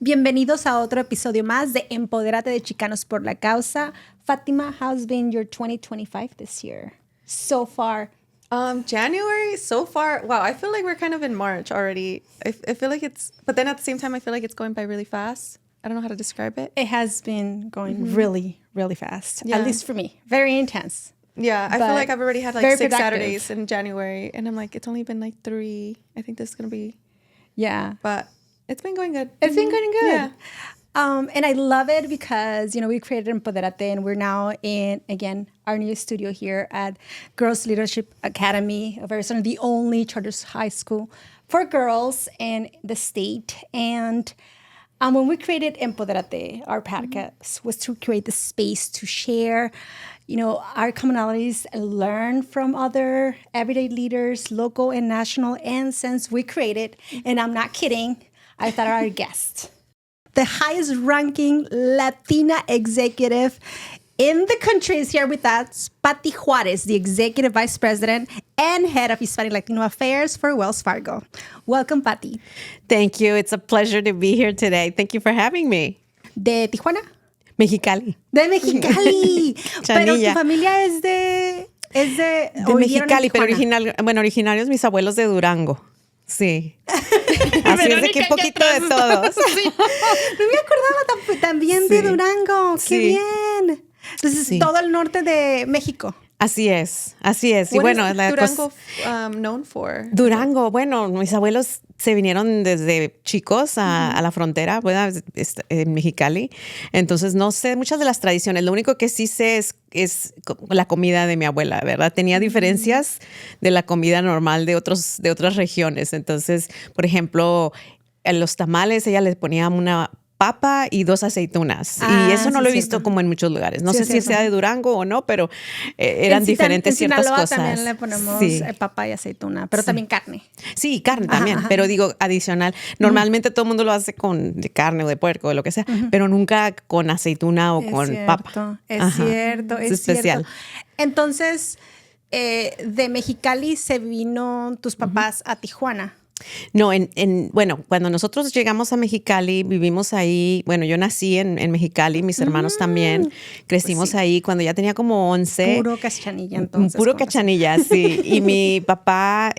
Bienvenidos a otro episodio más de Empodérate de Chicanos por la Causa. Fatima, how's been your 2025 this year so far? January so far. Wow, I feel like we're kind of in March already. I feel like but then at the same time, I feel like it's going by really fast. I don't know how to describe it. It has been going really, really fast, Yeah. at least for me. Very intense. Yeah, I But feel like I've already had like very 6 productive. Saturdays in January, and I'm like, it's only been like 3. I think this is gonna be, Yeah. but it's been going good. It's been going good. Yeah. And I love it because, we created Empoderate and we're now in, again, our new studio here at Girls Leadership Academy, the only charter high school for girls in the state. And when we created Empoderate, our podcast was to create the space to share, our commonalities and learn from other everyday leaders, local and national. And since we created, and I'm not kidding, I thought our guest, the highest ranking Latina executive in the country, is here with us, Patty Juarez, the Executive Vice President and Head of Hispanic Latino Affairs for Wells Fargo. Welcome, Patty. Thank you. It's a pleasure to be here today. Thank you for having me. ¿De Tijuana? Mexicali. De Mexicali. Pero tu Chanilla. familia es de De ¿o vivieron en Mexicali, pero Tijuana? originarios mis abuelos de Durango. Sí. Así es de que un poquito de todos. Sí. No me acordaba también de Sí. Durango. ¡Qué Sí. bien! Entonces, Sí. todo el norte de México. Así es, así es. Y What bueno, is la Durango known for? Durango, bueno, mis abuelos se vinieron desde chicos a la frontera, bueno, en Mexicali. Entonces, no sé muchas de las tradiciones. Lo único que sí sé es la comida de mi abuela, ¿verdad? Tenía diferencias de la comida normal de otras regiones. Entonces, por ejemplo, en los tamales ella les ponía una papa y 2 aceitunas. Y eso no sí, lo he es visto cierto. como en muchos lugares. No Sí, sé es si cierto. sea de Durango o no, pero eran diferentes en ciertas Sinaloa cosas. también le ponemos Sí. papa y aceituna, pero también carne. Sí, carne también, ajá. pero digo adicional. Normalmente todo el mundo lo hace con de carne o de puerco o lo que sea, pero nunca con aceituna o con papa. Es Ajá. cierto, es especial. cierto. Entonces, de Mexicali se vino tus papás a Tijuana. No, bueno, cuando nosotros llegamos a Mexicali, vivimos ahí, bueno, yo nací en Mexicali, mis hermanos también, crecimos sí. ahí cuando ya tenía como 11. Puro cachanilla, entonces. Puro con razón. cachanilla, sí. Y mi papá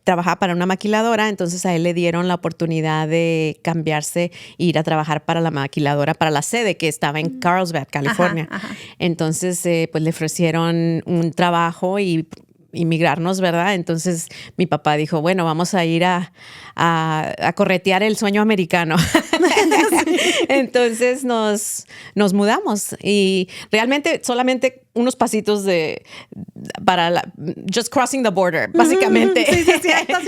trabajaba para una maquiladora, entonces a él le dieron la oportunidad de cambiarse e ir a trabajar para la maquiladora, para la sede que estaba en Carlsbad, California. Ajá. Entonces, pues le ofrecieron un trabajo y inmigrarnos, ¿verdad? Entonces mi papá dijo, bueno, vamos a ir a corretear el sueño americano. Entonces nos mudamos y realmente solamente unos pasitos just crossing the border, básicamente. Sí, es cierto.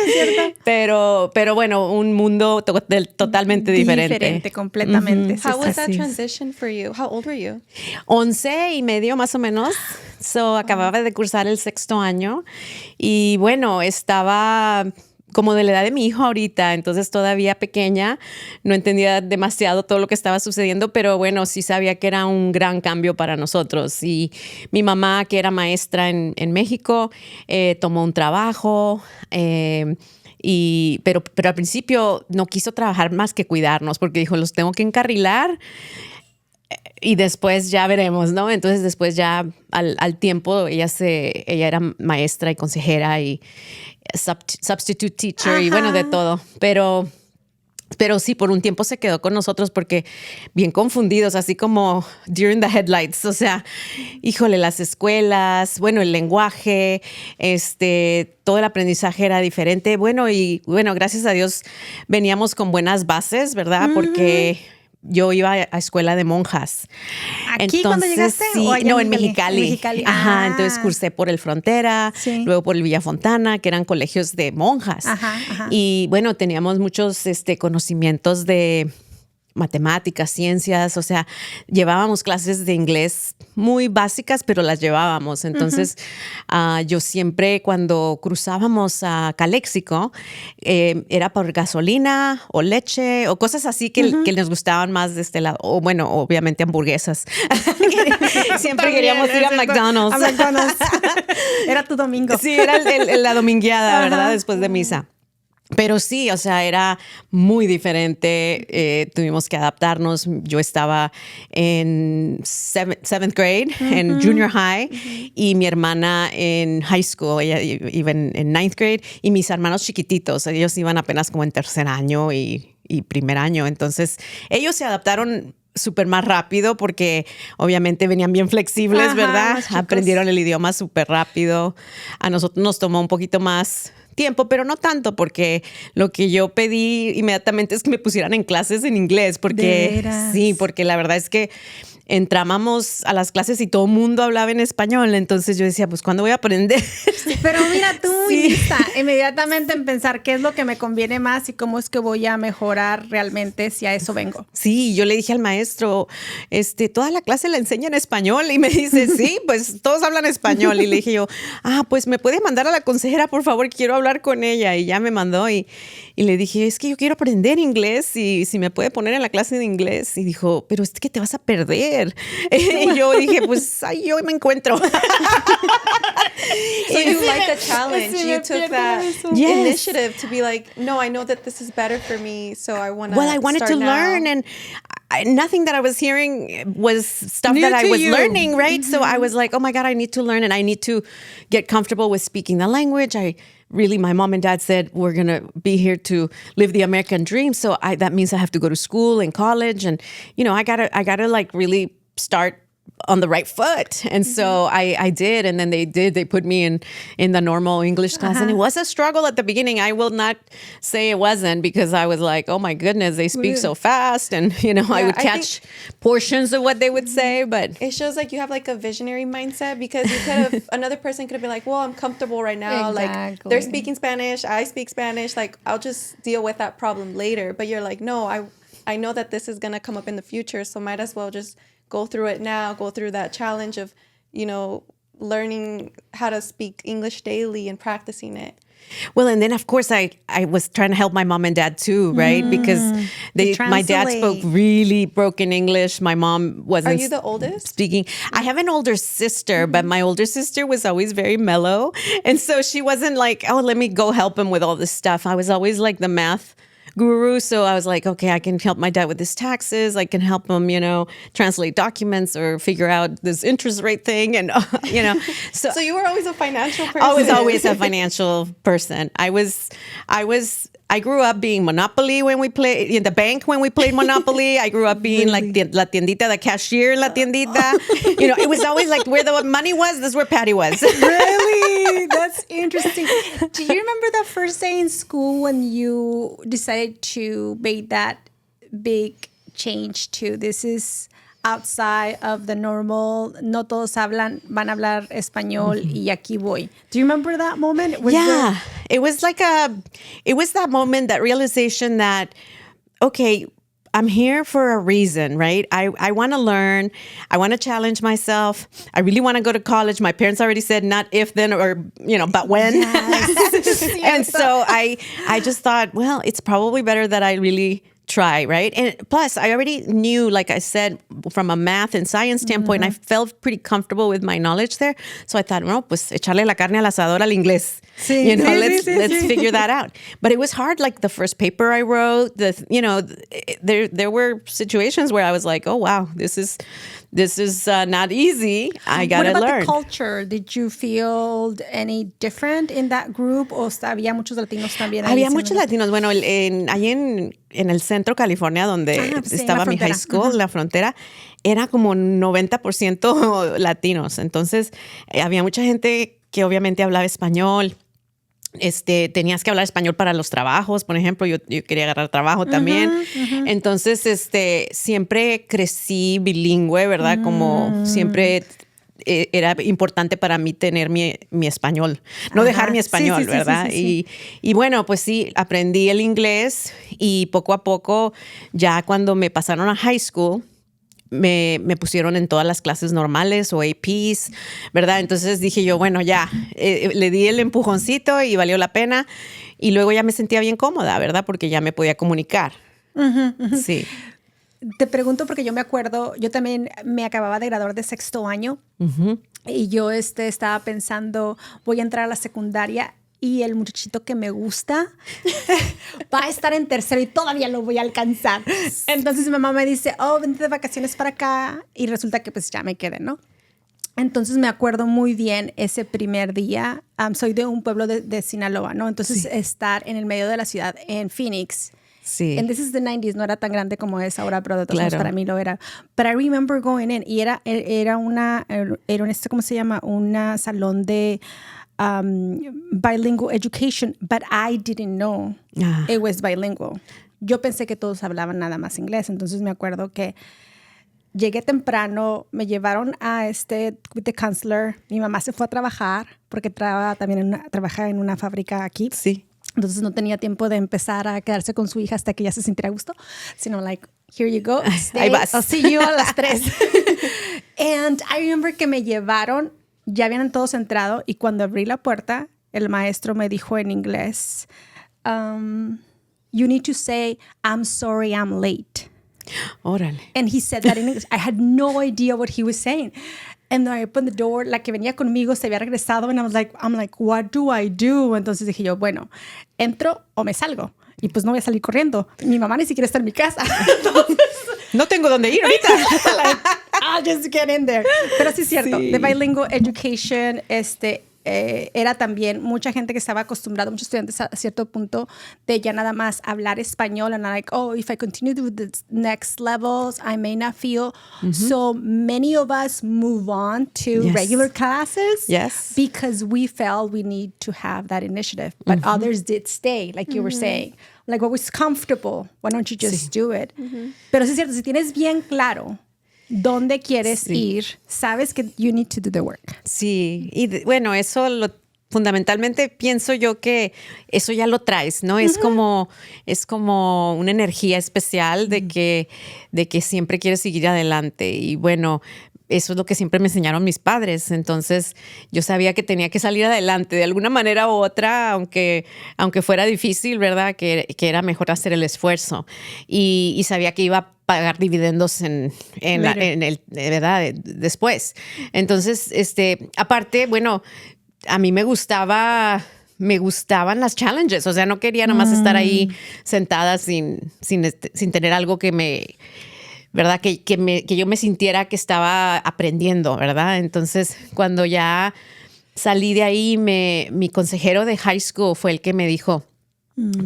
Pero bueno, un mundo totalmente diferente. Diferente, completamente. Sí, How was that Así es. transition for you? How old were you? 11 y medio más o menos. Acababa de cursar el 6º año y bueno, estaba como de la edad de mi hijo ahorita, entonces todavía pequeña, no entendía demasiado todo lo que estaba sucediendo, pero bueno, sí sabía que era un gran cambio para nosotros. Y mi mamá, que era maestra en México, tomó un trabajo, pero al principio no quiso trabajar más que cuidarnos, porque dijo, los tengo que encarrilar y después ya veremos, ¿no? Entonces después ya al tiempo ella era maestra y consejera y substitute teacher y bueno, de todo. Pero sí, por un tiempo se quedó con nosotros porque bien confundidos, así como during the headlights. O sea, híjole, las escuelas, bueno, el lenguaje, todo el aprendizaje era diferente. Bueno, gracias a Dios veníamos con buenas bases, ¿verdad? Porque yo iba a escuela de monjas. ¿Aquí cuando llegaste? Sí, ¿O allá no, en en Mexicali. Mexicali? Ajá, Ah. entonces cursé por el Frontera, Sí. luego por el Villa Fontana, que eran colegios de monjas. Ajá. Y bueno, teníamos muchos conocimientos de matemáticas, ciencias, o sea, llevábamos clases de inglés muy básicas, pero las llevábamos. Entonces, yo siempre cuando cruzábamos a Caléxico, era por gasolina o leche o cosas así que nos gustaban más de este lado. O bueno, obviamente hamburguesas. Siempre queríamos ir a McDonald's. A McDonald's. Era tu domingo. Sí, era la domingueada, ¿verdad? Después de misa. Pero sí, o sea, era muy diferente. Tuvimos que adaptarnos. Yo estaba en seventh grade, en junior high, y mi hermana en high school. Ella iba en ninth grade, y mis hermanos chiquititos, ellos iban apenas como en tercer año y primer año. Entonces, ellos se adaptaron súper más rápido porque obviamente venían bien flexibles, Ajá, ¿verdad? más chicos. Aprendieron el idioma súper rápido. A nosotros nos tomó un poquito más tiempo, pero no tanto, porque lo que yo pedí inmediatamente es que me pusieran en clases en inglés, ¿De porque veras? sí, porque la verdad es que entrábamos a las clases y todo el mundo hablaba en español, entonces yo decía, pues ¿cuándo voy a aprender? Pero mira, tú muy Sí. lista inmediatamente en pensar qué es lo que me conviene más y cómo es que voy a mejorar realmente si a eso vengo. Sí, yo le dije al maestro, toda la clase la enseña en español, y me dice, sí, pues todos hablan español. Y le dije yo, pues me puede mandar a la consejera, por favor, quiero hablar con ella. Y ya me mandó y le dije, es que yo quiero aprender inglés y si me puede poner en la clase de inglés. Y dijo, pero es que te vas a perder. Y yo dije, pues ahí yo me encuentro. So you like the challenge. Sí, You me took pierdo that eso. Yes. initiative to be like, no, I know that this is better for me, so I want to. Well, I wanted to learn, and nothing that I was hearing was stuff New that I to was you. learning, right? So I was like, oh my God, I need to learn, and I need to get comfortable with speaking the language. My mom and dad said, we're going to be here to live the American dream. So that means I have to go to school and college, and, I gotta like really start on the right foot. And so I did. And then they put me in the normal English class. And it was a struggle at the beginning. I will not say it wasn't, because I was like, oh my goodness, they speak so fast. And, I would I catch portions of what they would say, but It shows like you have like a visionary mindset, because you could have another person could have been like, well, I'm comfortable right now. Like Exactly. they're speaking Spanish, I speak Spanish. Like I'll just deal with that problem later. But you're like, no, I know that this is gonna come up in the future, so might as well just go through it now. Go through that challenge of, learning how to speak English daily and practicing it. well, and then of course I was trying to help my mom and dad too, right? Because my dad spoke translate. really broken English. My mom wasn't. Are you the oldest? Speaking. I have an older sister, but my older sister was always very mellow. And so she wasn't like, oh, let me go help him with all this stuff. I was always like the math guru. So I was like, okay, I can help my dad with his taxes. I can help him, translate documents or figure out this interest rate thing. And, So you were always a financial person. I was always a financial person. I grew up being Monopoly when we played in the bank when we played Monopoly. I grew up being like la tiendita, the cashier, la tiendita. It was always like where the money was, that's where Patty was. Really? That's interesting. Do you remember that first day in school when you decided to make that big change to this is outside of the normal, no todos van a hablar español y aquí voy. Do you remember that moment? Yeah. It was that moment, that realization that, okay, I'm here for a reason, right? I want to learn. I want to challenge myself. I really want to go to college. My parents already said not if, then, or, but when. Yes. And so I just thought, well, it's probably better that I really try, right? And plus, I already knew, like I said, from a math and science standpoint, I felt pretty comfortable with my knowledge there. So I thought, well, pues echarle la carne al asador al inglés. Sí, Let's sí. figure that out. But it was hard. Like the first paper I wrote, there were situations where I was like, oh wow, this is not easy. I gotta What about learn. the culture? Did you feel any different in that group? ¿O había muchos latinos también ahí? Había muchos latinos. Bueno, ahí en el centro California, donde pues sí, en estaba la mi high frontera. school, la frontera, era como 90% latinos. Entonces, había mucha gente que obviamente hablaba español. Tenías que hablar español para los trabajos, por ejemplo, yo quería agarrar trabajo también. Entonces, siempre crecí bilingüe, ¿verdad? Como siempre era importante para mí tener mi español, no dejar mi español, sí, ¿verdad? sí. Y bueno, pues sí, aprendí el inglés y poco a poco, ya cuando me pasaron a high school, me pusieron en todas las clases normales o APs, ¿verdad? Entonces dije yo, bueno, ya, le di el empujoncito y valió la pena. Y luego ya me sentía bien cómoda, ¿verdad? Porque ya me podía comunicar. Sí. Te pregunto porque yo me acuerdo, yo también me acababa de graduar de sexto año y yo estaba pensando, voy a entrar a la secundaria y el muchachito que me gusta va a estar en tercero y todavía lo voy a alcanzar. Entonces mi mamá me dice, oh, vente de vacaciones para acá, y resulta que pues ya me quedé, ¿no? Entonces me acuerdo muy bien ese primer día. Soy de un pueblo de Sinaloa, ¿no? Entonces estar en el medio de la ciudad, en Phoenix. Sí. And this is the 90s, no era tan grande como es ahora, pero de todos modos Claro. para mí lo era. But I remember going in, y era ¿cómo se llama? Una salón de bilingual education, but I didn't know it was bilingual. Yo pensé que todos hablaban nada más inglés, entonces me acuerdo que llegué temprano, me llevaron a with the counselor, mi mamá se fue a trabajar porque trabaja en una fábrica aquí. Sí. Entonces no tenía tiempo de empezar a quedarse con su hija hasta que ya se sintiera a gusto, sino like, here you go, stay, Ahí vas. I'll see you a las 3. And I remember que me llevaron, ya habían todos entrado, y cuando abrí la puerta, el maestro me dijo en inglés, you need to say, I'm sorry I'm late. Órale. And he said that in English. I had no idea what he was saying. And then I opened the door, la que venía conmigo se había regresado, and I'm like, what do I do? Entonces dije yo, bueno, ¿entro o me salgo? Y pues no voy a salir corriendo. Mi mamá ni siquiera está en mi casa. Entonces, no tengo dónde ir ahorita. like, I'll just get in there. Pero sí es cierto, Sí. the bilingual education, era también mucha gente que estaba acostumbrada, muchos estudiantes a cierto punto de ya nada más hablar español, and I'm like, oh, if I continue with the next levels, I may not feel. So many of us move on to Yes. regular classes Yes. because we felt we need to have that initiative, but others did stay, like you were saying. Like, what was comfortable, why don't you just do it? Pero sí es cierto, si tienes bien claro dónde quieres ir, sabes que you need to do the work. Sí, y bueno, eso fundamentalmente pienso yo que eso ya lo traes, ¿no? Es como una energía especial de que siempre quieres seguir adelante. Y bueno, eso es lo que siempre me enseñaron mis padres. Entonces, yo sabía que tenía que salir adelante de alguna manera u otra, aunque fuera difícil, ¿verdad? Que era mejor hacer el esfuerzo. Y sabía que iba a pagar dividendos en el, ¿verdad? Después. Entonces, aparte, bueno, a mí me gustaban las challenges. O sea, no quería nomás estar ahí sentada sin tener algo que me... ¿verdad? Que yo me sintiera que estaba aprendiendo, ¿verdad? Entonces, cuando ya salí de ahí, mi consejero de high school fue el que me dijo,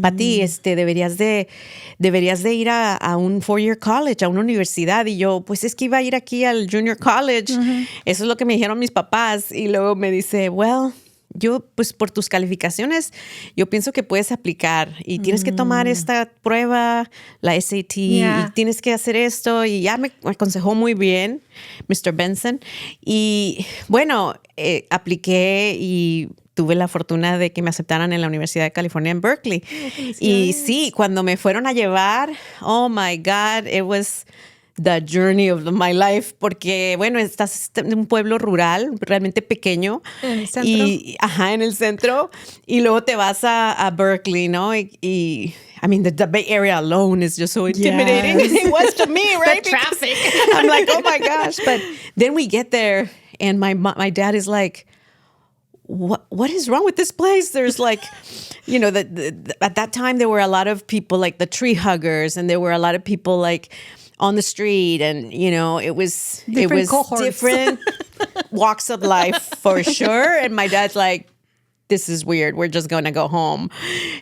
Patty, deberías de ir a un 4-year college, a una universidad. Y yo, pues es que iba a ir aquí al junior college. Eso es lo que me dijeron mis papás. Y luego me dice, well, yo, pues por tus calificaciones, yo pienso que puedes aplicar y tienes que tomar esta prueba, la SAT, y tienes que hacer esto. Y ya me aconsejó muy bien, Mr. Benson. Y bueno, apliqué y tuve la fortuna de que me aceptaran en la Universidad de California en Berkeley. Y sí, cuando me fueron a llevar, oh my God, it was the journey of my life, porque bueno, estás en un pueblo rural, realmente pequeño. En el centro. En el centro. Y luego te vas a Berkeley, ¿no? Y I mean, the Bay Area alone is just so intimidating. Yes. It was to me, right? The traffic. I'm like, oh my gosh. But then we get there and my dad is like, what is wrong with this place? There's like, you know, at that time there were a lot of people like the tree huggers, and there were a lot of people like on the street, and you know, it was cohorts. different walks of life for sure. And my dad's like, this is weird. We're just going to go home.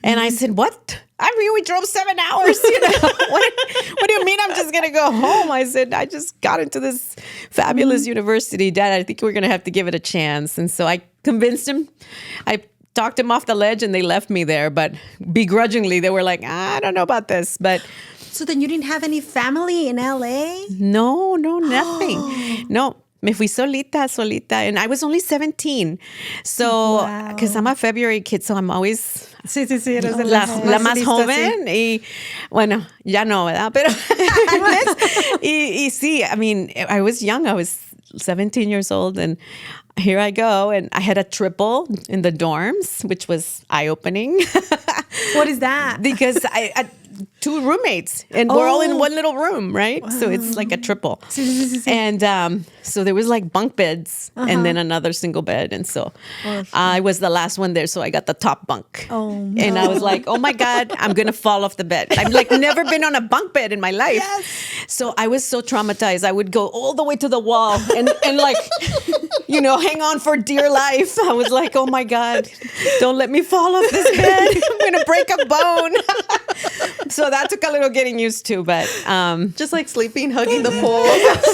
And I said, what? I mean, we drove 7 hours, you know. What do you mean I'm just going to go home? I said, I just got into this fabulous university. Dad, I think we're going to have to give it a chance. And so I convinced him. I talked him off the ledge and they left me there. But begrudgingly, they were like, I don't know about this. But So then you didn't have any family in LA? no, nothing. No. Me fui solita. And I was only 17. So, because I'm a February kid, so I'm always Sí, eres de la más lista, joven. sí. Y bueno, ya no, ¿verdad? Pero y sí, I mean, I was young. I was 17 years old, and here I go. And I had a triple in the dorms, which was eye-opening. What is that? Because 2 roommates, and we're all in one little room, right? Wow. So it's like a triple. And so there was like bunk beds and then another single bed. And so I was the last one there, so I got the top bunk. Oh, no. And I was like, oh my God, I'm going to fall off the bed. I've like never been on a bunk bed in my life. Yes. So I was so traumatized. I would go all the way to the wall and like, hang on for dear life. I was like, oh my God, don't let me fall off this bed. I'm going to break a bone. So that took a little getting used to, but just like sleeping, hugging the pole.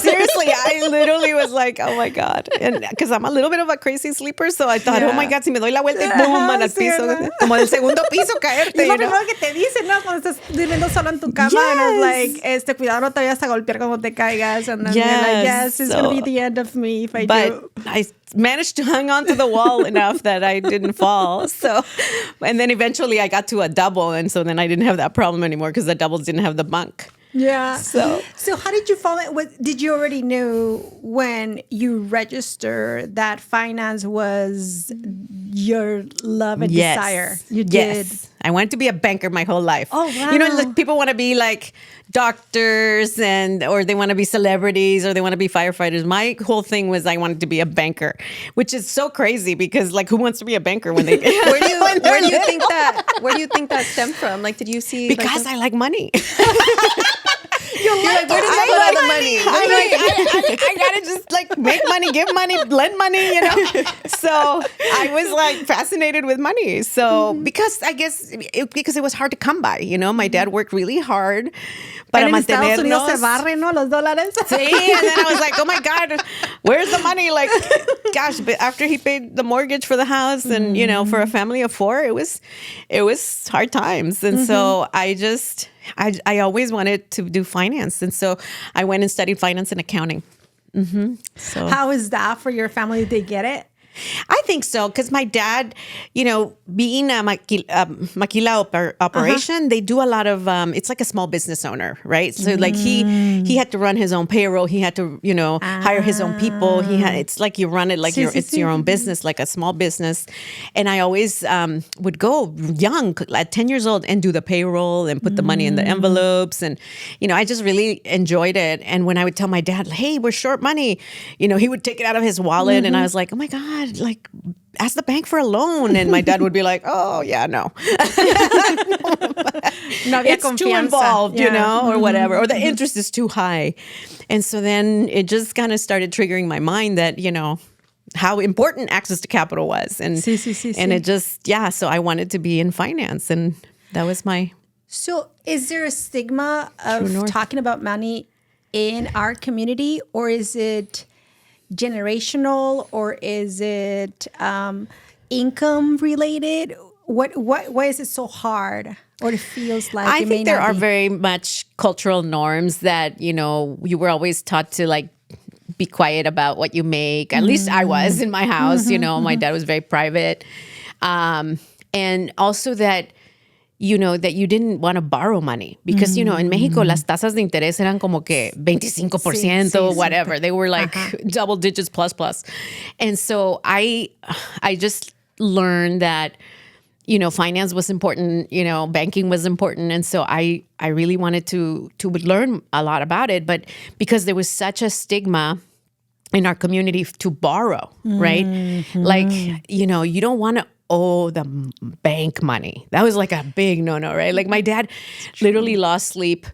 seriously, I literally was like, oh my God. And because I'm a little bit of a crazy sleeper, so I thought, oh my God, si me doy la vuelta y boom, al piso, como del segundo piso caerte. Y lo primero que te dicen, ¿no? Cuando estás durmiendo solo en tu cama, and it's like, cuidado, no te vayas a golpear cuando te caigas. And then you're like, yes, it's going to be the end of me if I do. I managed to hang on to the wall enough that I didn't fall. So, and then eventually I got to a double, and so then I didn't have that problem anymore because the doubles didn't have the bunk. Yeah. So how did you fall in? Did you already know when you registered that finance was your love and desire? You did. Yes. I wanted to be a banker my whole life. Oh, wow. Like people want to be like doctors or they want to be celebrities or they want to be firefighters. My whole thing was I wanted to be a banker, which is so crazy because like who wants to be a banker when they where do you think that stemmed from? Like, did you see? Because I like money. You're like, where did you put all the money? I'm like, I gotta just like make money, give money, lend money, So I was like fascinated with money. So because I guess because it was hard to come by, my dad worked really hard. Para en Estados Unidos se barren, ¿no? Los dólares. Sí, and then I was like, oh my God, where's the money? Like, gosh, but after he paid the mortgage for the house and, for a family of 4, it was hard times. And so I always wanted to do finance. And so I went and studied finance and accounting. So how is that for your family? Did they get it? I think so, because my dad, being a maquila operation, they do a lot of, it's like a small business owner, right? So like he had to run his own payroll. He had to, hire his own people. It's like you run it like it's your own business, like a small business. And I always would go young, at 10 years old, and do the payroll and put the money in the envelopes. And, I just really enjoyed it. And when I would tell my dad, hey, we're short money, he would take it out of his wallet. And I was like, oh my God, like ask the bank for a loan. And my dad would be like, oh yeah, no. It's too involved, or whatever, or the interest is too high. And so then it just kind of started triggering my mind that, how important access to capital was. And and it just, so I wanted to be in finance, and that was my... So is there a stigma of talking about money in our community, or is it generational, or is it income related? Why is it so hard, or it feels like I think there are very much cultural norms that you were always taught to like be quiet about what you make. At least I was in my house. My dad was very private, and also that that you didn't want to borrow money because, in Mexico, las tasas de interés eran como que 25%, whatever. They were like double digits plus. And so I just learned that, finance was important, banking was important. And so I really wanted to learn a lot about it. But because there was such a stigma in our community to borrow, right? Like, you don't want to owe the bank money. That was like a big no-no, right? Like my dad literally lost sleep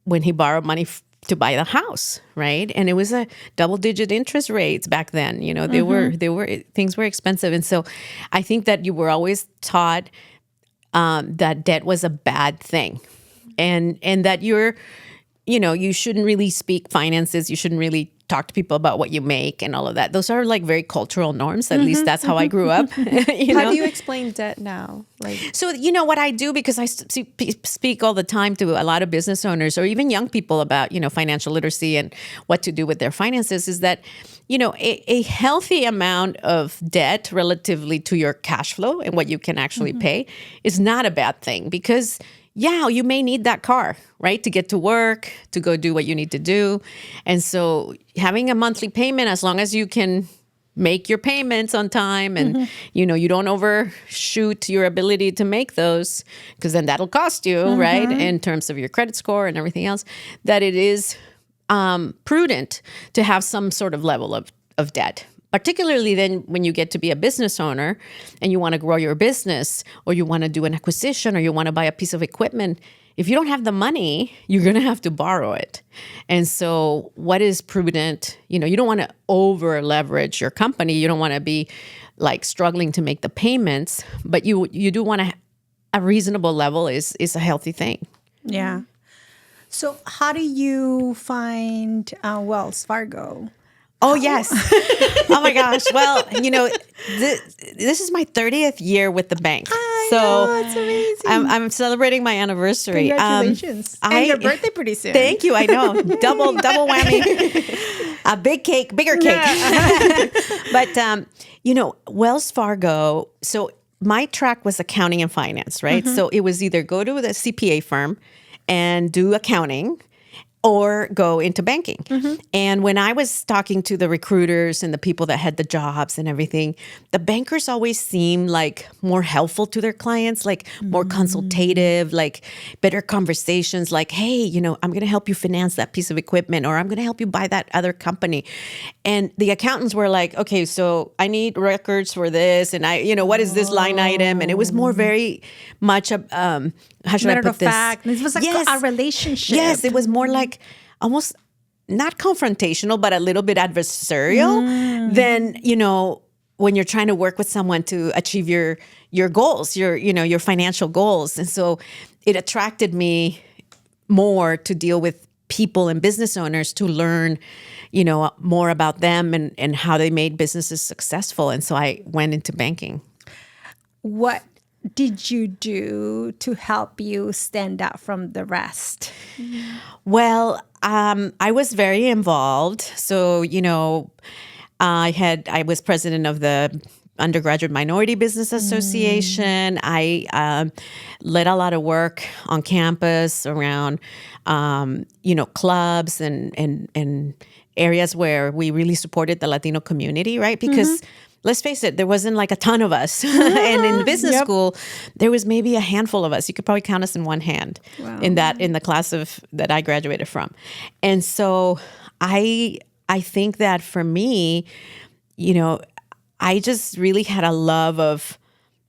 when he borrowed money to buy the house, right? And it was a double-digit interest rates back then. They were things were expensive, and so I think that you were always taught that debt was a bad thing, and that you shouldn't really speak finances. You shouldn't really talk to people about what you make and all of that. Those are like very cultural norms. At least that's how I grew up. How do you explain debt now? So what I do, because I speak all the time to a lot of business owners or even young people about, financial literacy and what to do with their finances, is that, a healthy amount of debt relatively to your cash flow and what you can actually pay is not a bad thing, because you may need that car, right? To get to work, to go do what you need to do. And so having a monthly payment, as long as you can make your payments on time and, you don't overshoot your ability to make those, because then that'll cost you, right? In terms of your credit score and everything else, that it is prudent to have some sort of level of debt. Particularly then when you get to be a business owner and you want to grow your business, or you want to do an acquisition, or you want to buy a piece of equipment. If you don't have the money, you're going to have to borrow it. And so what is prudent? You don't want to over leverage your company. You don't want to be like struggling to make the payments, but you do want to, a reasonable level is a healthy thing. Yeah. So how do you find Wells Fargo? Oh, yes. Oh, my gosh. Well, this is my 30th year with the bank. That's amazing. I'm celebrating my anniversary. Congratulations. And your birthday pretty soon. Thank you. I know. Double whammy. A big cake, bigger cake. But, Wells Fargo, so my track was accounting and finance, right? So it was either go to the CPA firm and do accounting, or go into banking. And when I was talking to the recruiters and the people that had the jobs and everything, the bankers always seemed like more helpful to their clients, like more consultative, like better conversations, like, hey, I'm going to help you finance that piece of equipment, or I'm going to help you buy that other company. And the accountants were like, okay, so I need records for this. And what is this line item? And it was more very much how should I put this? Fact. This was like a relationship. Yes, it was more like almost not confrontational, but a little bit adversarial than, when you're trying to work with someone to achieve your goals, your financial goals. And so it attracted me more to deal with people and business owners to learn, more about them and how they made businesses successful. And so I went into banking. What did you do to help you stand out from the rest? Well, I was very involved. So, I was president of the Undergraduate Minority Business Association. I led a lot of work on campus around, clubs and areas where we really supported the Latino community, right? Because let's face it, there wasn't like a ton of us. And in business school, there was maybe a handful of us. You could probably count us in one hand in the class that I graduated from. And so I think that for me, I just really had a love of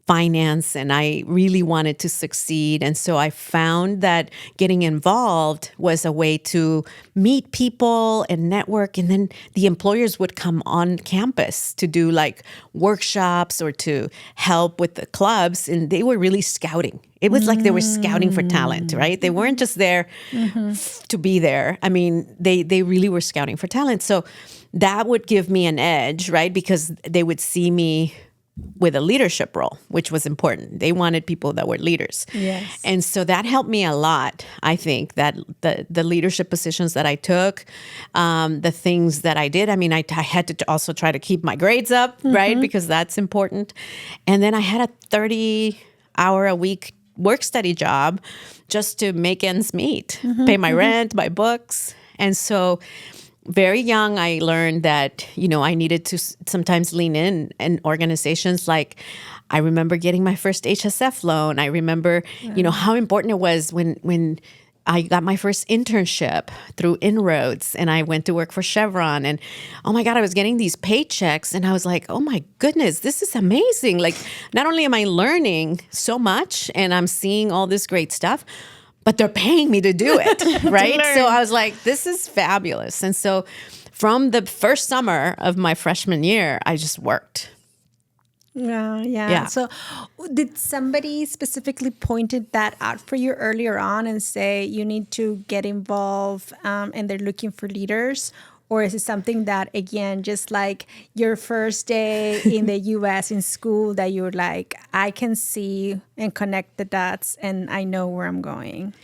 finance and I really wanted to succeed. And so I found that getting involved was a way to meet people and network. And then the employers would come on campus to do like workshops or to help with the clubs. And they were really scouting. It was like they were scouting for talent, right? They weren't just there to be there. I mean, they really were scouting for talent. So that would give me an edge, right? Because they would see me with a leadership role, which was important. They wanted people that were leaders. Yes. And so that helped me a lot, I think, that the leadership positions that I took, the things that I did. I mean, I had to also try to keep my grades up, right? Because that's important. And then I had a 30-hour-a-week work study job just to make ends meet, pay my rent, buy books. And so very young, I learned that, I needed to sometimes lean in organizations. Like I remember getting my first HSF loan. I remember, how important it was when I got my first internship through Inroads and I went to work for Chevron. And oh my God, I was getting these paychecks and I was like, oh my goodness, this is amazing. Like not only am I learning so much and I'm seeing all this great stuff, but they're paying me to do it, right? So I was like, this is fabulous. And so from the first summer of my freshman year, I just worked. Yeah. So did somebody specifically pointed that out for you earlier on and say you need to get involved and they're looking for leaders? Or is it something that, again, just like your first day in the U.S. in school that you're like, I can see and connect the dots and I know where I'm going?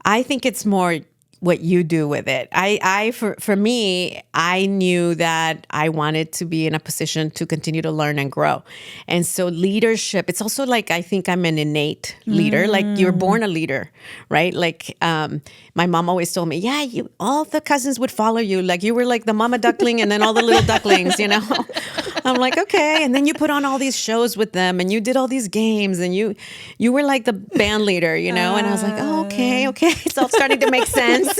I think it's more what you do with it. For me, I knew that I wanted to be in a position to continue to learn and grow. And so leadership, it's also like, I think I'm an innate leader. Like you're born a leader, right? Like my mom always told me, yeah, all the cousins would follow you. Like you were like the mama duckling and then all the little ducklings, you know? I'm like, okay. And then you put on all these shows with them and you did all these games and you were like the band leader, you know? And I was like, oh, okay. It's all starting to make sense.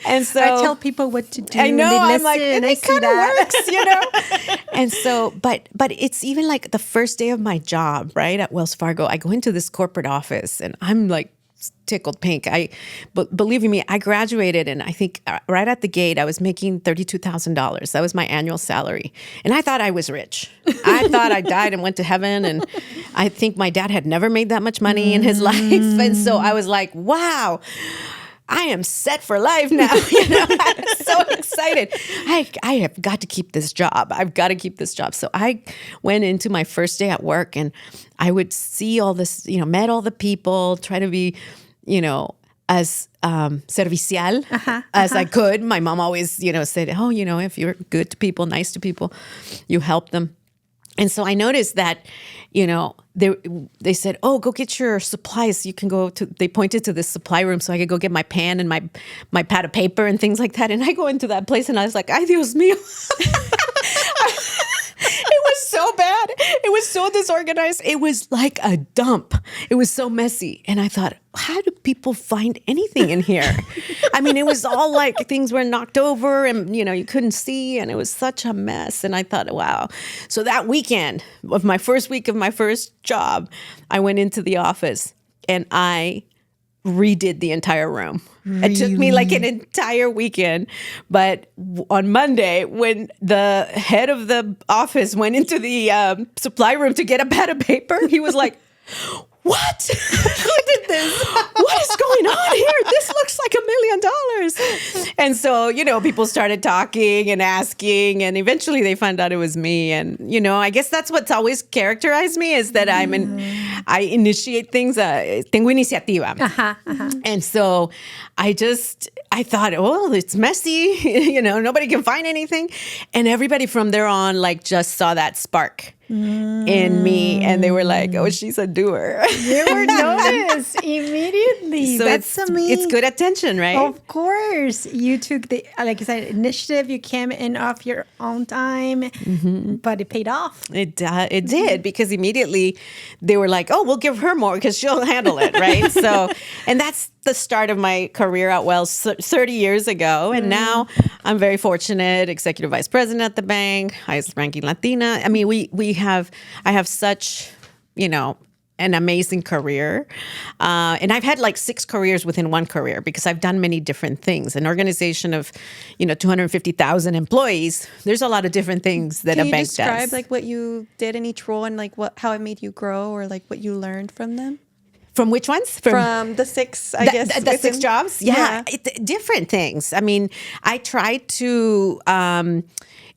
And so I tell people what to do. I know. And I'm like, it kind of works, you know? And so, but it's even like the first day of my job, right? At Wells Fargo, I go into this corporate office and I'm like, tickled pink. But believe me, I graduated and I think right at the gate, I was making $32,000. That was my annual salary. And I thought I was rich. I thought I died and went to heaven. And I think my dad had never made that much money in his life. And so I was like, wow, I am set for life now. You know, I'm so excited. I have got to keep this job. I've got to keep this job. So I went into my first day at work and I would see all this, you know, met all the people, try to be, you know, as servicial as I could. My mom always, you know, said, oh, you know, if you're good to people, nice to people, you help them. And so I noticed that, you know, they said, oh, go get your supplies. You can go to, they pointed to this supply room so I could go get my pen and my pad of paper and things like that. And I go into that place and I was like, ay, Dios mío. It was so bad. It was so disorganized. It was like a dump. It was so messy. And I thought, how do people find anything in here? I mean, it was all like things were knocked over and, you know, you couldn't see. And it was such a mess. And I thought, wow. So that weekend of my first week of my first job, I went into the office and I redid the entire room. Really? It took me like an entire weekend. But on Monday, when the head of the office went into the supply room to get a pad of paper, he was like, what? Who did this? What is going on here? This looks like $1 million. And so, you know, people started talking and asking, and eventually they found out it was me. And, you know, I guess that's what's always characterized me is that I initiate things. Tengo iniciativa. And so I thought, oh, it's messy. You know, nobody can find anything. And everybody from there on, like, just saw that spark in me, and they were like, "Oh, she's a doer." You were noticed immediately. So that's amazing. It's good attention, right? Of course, you took the, like you said, initiative. You came in off your own time, but it paid off. It did, because immediately they were like, "Oh, we'll give her more because she'll handle it," right? So, and that's the start of my career at Wells 30 years ago. And now I'm very fortunate, executive vice president at the bank, highest ranking Latina. I mean, I have such, you know, an amazing career. And I've had like 6 careers within one career because I've done many different things. An organization of, you know, 250,000 employees, there's a lot of different things that a bank does. Can you describe like what you did in each role and like how it made you grow or like what you learned from them? From which ones? From the 6, I guess. The 6 jobs? Yeah. Different things. I mean, I tried to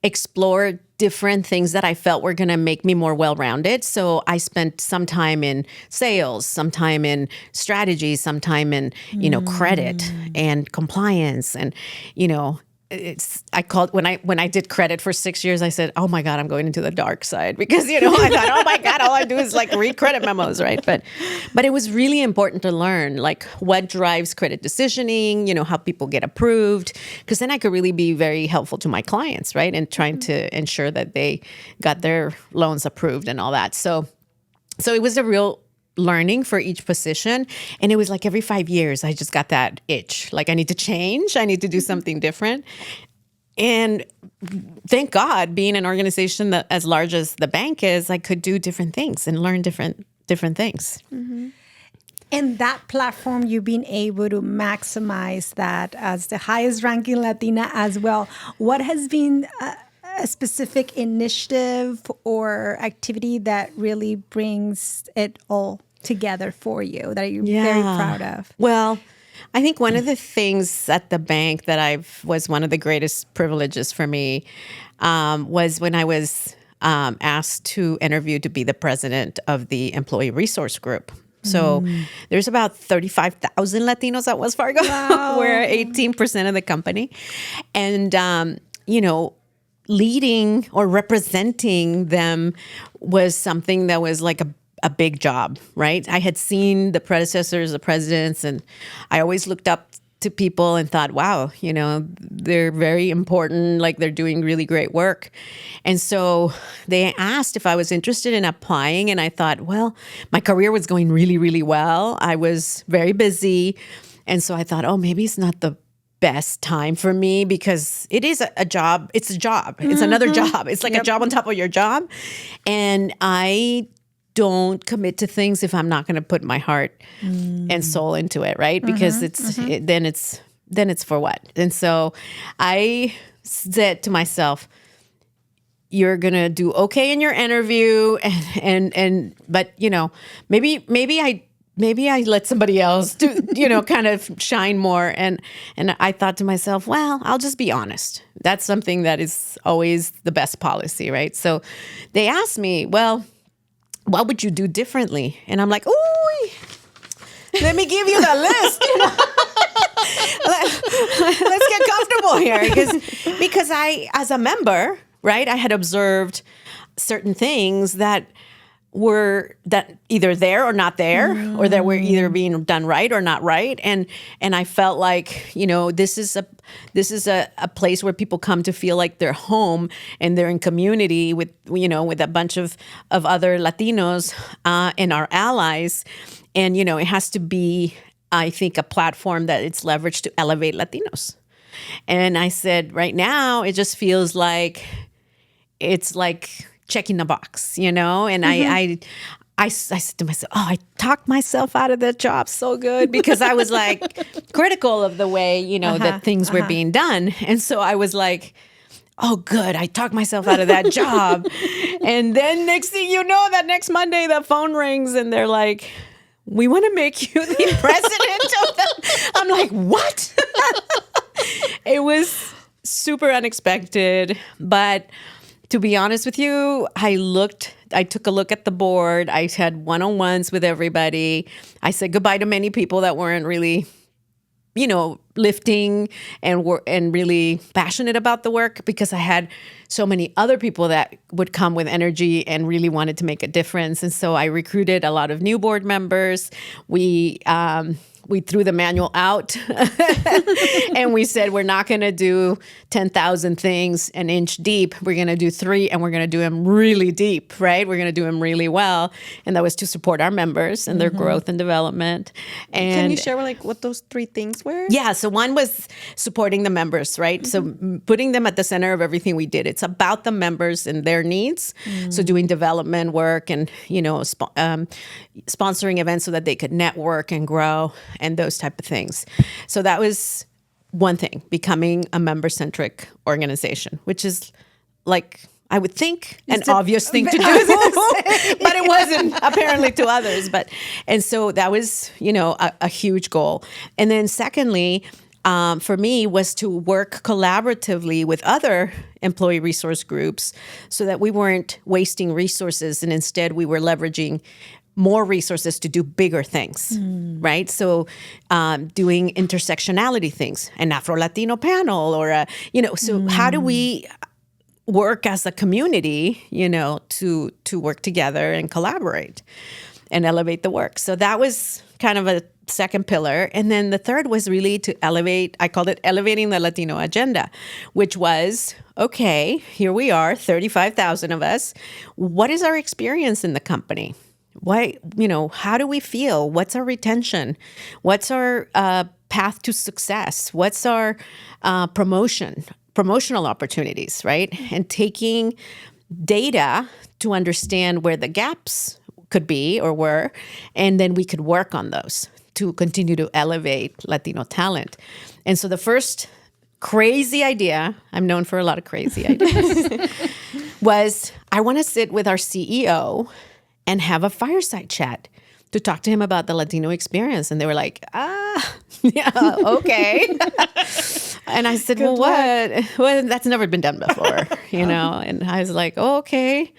explore different things that I felt were going to make me more well-rounded. So I spent some time in sales, some time in strategy, some time in, you know, credit and compliance. And, you know, when I did credit for 6 years, I said, oh my God, I'm going into the dark side, because, you know, I thought, oh my God, all I do is like read credit memos, right? But it was really important to learn like what drives credit decisioning, you know, how people get approved, because then I could really be very helpful to my clients, right? And trying to ensure that they got their loans approved and all that. So it was a real learning for each position. And it was like every 5 years, I just got that itch. Like I need to change. I need to do something different. And thank God, being an organization that as large as the bank is, I could do different things and learn different things. And that platform, you've been able to maximize that as the highest ranking Latina as well. What has been a specific initiative or activity that really brings it all together for you that you're very proud of? Well, I think one of the things at the bank that was one of the greatest privileges for me was when I was asked to interview to be the president of the employee resource group. So there's about 35,000 Latinos at Wells Fargo. Wow. We're 18% of the company. And, leading or representing them was something that was like a big job, right? I had seen the predecessors, the presidents, and I always looked up to people and thought, wow, they're very important, like they're doing really great work. And so they asked if I was interested in applying, and I thought, well, my career was going really, really well. I was very busy. And so I thought, oh, maybe it's not the best time for me because it is a job. It's a job. It's another job. It's like a job on top of your job. And I don't commit to things if I'm not going to put my heart and soul into it, right? Because then it's for what? And so I said to myself, you're going to do okay in your interview but maybe I let somebody else do, kind of shine more. And I thought to myself, well, I'll just be honest. That's something that is always the best policy, right? So they asked me, well, what would you do differently? And I'm like, ooh, let me give you the list. Let's get comfortable here. Because I, as a member, right, I had observed certain things that were that either there or not there, or that were either being done right or not right. And I felt like, this is a place where people come to feel like they're home and they're in community with a bunch of other Latinos and our allies. And, it has to be, I think, a platform that it's leveraged to elevate Latinos. And I said, right now, it just feels like it's like checking the box, and I said to myself, oh, I talked myself out of that job so good because I was like critical of the way, that things were being done. And so I was like, oh, good, I talked myself out of that job. And then next thing you know, that next Monday, the phone rings and they're like, we want to make you the president of the... I'm like, what? It was super unexpected, but... To be honest with you, I took a look at the board. I had one-on-ones with everybody. I said goodbye to many people that weren't really, lifting and really passionate about the work, because I had so many other people that would come with energy and really wanted to make a difference. And so I recruited a lot of new board members. We threw the manual out and we said, we're not going to do 10,000 things an inch deep. We're going to do 3, and we're going to do them really deep, right? We're going to do them really well. And that was to support our members and their growth and development. And can you share what those 3 things were? Yeah. So one was supporting the members, right? So putting them at the center of everything we did. It's about the members and their needs. So doing development work and, sponsoring events so that they could network and grow and those type of things. So that was one thing, becoming a member-centric organization, which is like, I would think, an obvious thing to do, but it wasn't apparently to others. And so that was, a huge goal. And then secondly, for me, was to work collaboratively with other employee resource groups so that we weren't wasting resources, and instead we were leveraging more resources to do bigger things, right? So doing intersectionality things, an Afro-Latino panel, or, so how do we work as a community, to work together and collaborate and elevate the work? So that was kind of a second pillar. And then the third was really to elevate, I called it elevating the Latino agenda, which was, okay, here we are, 35,000 of us. What is our experience in the company? Why, how do we feel? What's our retention? What's our path to success? What's our promotional opportunities, right? And taking data to understand where the gaps could be or were, and then we could work on those to continue to elevate Latino talent. And so the first crazy idea, I'm known for a lot of crazy ideas, was I want to sit with our CEO and have a fireside chat to talk to him about the Latino experience. And they were like, yeah, okay. And I said, well, what? Well, that's never been done before, And I was like, oh, okay.